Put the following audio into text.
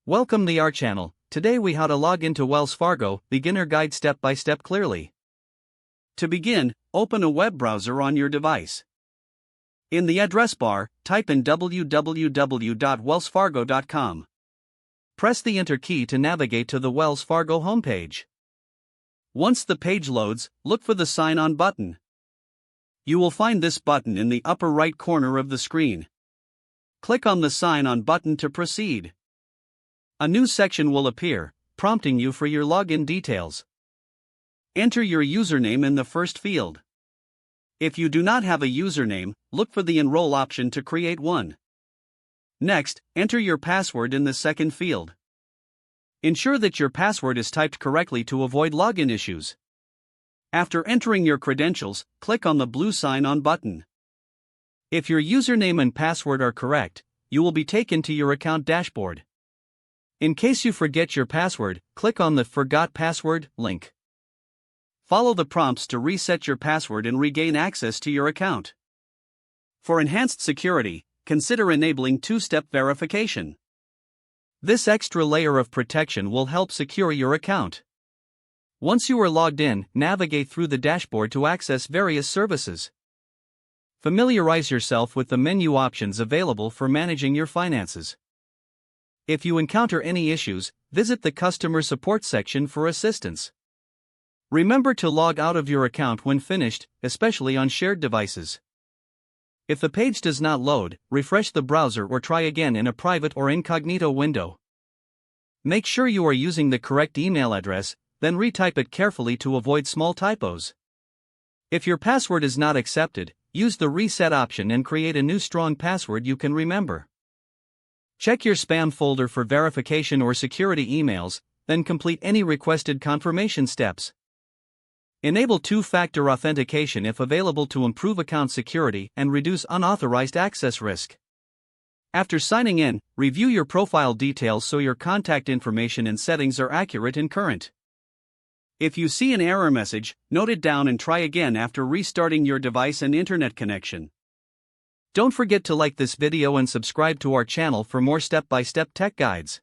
Welcome to our channel. Today we how to log into Wells Fargo, beginner guide step by step clearly. To begin, open a web browser on your device. In the address bar, type in www.wellsfargo.com. Press the enter key to navigate to the Wells Fargo homepage. Once the page loads, look for the sign on button. You will find this button in the upper right corner of the screen. Click on the sign on button to proceed. A new section will appear, prompting you for your login details. Enter your username in the first field. If you do not have a username, look for the Enroll option to create one. Next, enter your password in the second field. Ensure that your password is typed correctly to avoid login issues. After entering your credentials, click on the blue sign on button. If your username and password are correct, you will be taken to your account dashboard. In case you forget your password, click on the Forgot Password link. Follow the prompts to reset your password and regain access to your account. For enhanced security, consider enabling two-step verification. This extra layer of protection will help secure your account. Once you are logged in, navigate through the dashboard to access various services. Familiarize yourself with the menu options available for managing your finances. If you encounter any issues, visit the customer support section for assistance. Remember to log out of your account when finished, especially on shared devices. If the page does not load, refresh the browser or try again in a private or incognito window. Make sure you are using the correct email address, then retype it carefully to avoid small typos. If your password is not accepted, use the reset option and create a new strong password you can remember. Check your spam folder for verification or security emails, then complete any requested confirmation steps. Enable two-factor authentication if available to improve account security and reduce unauthorized access risk. After signing in, review your profile details so your contact information and settings are accurate and current. If you see an error message, note it down and try again after restarting your device and internet connection. Don't forget to like this video and subscribe to our channel for more step-by-step tech guides.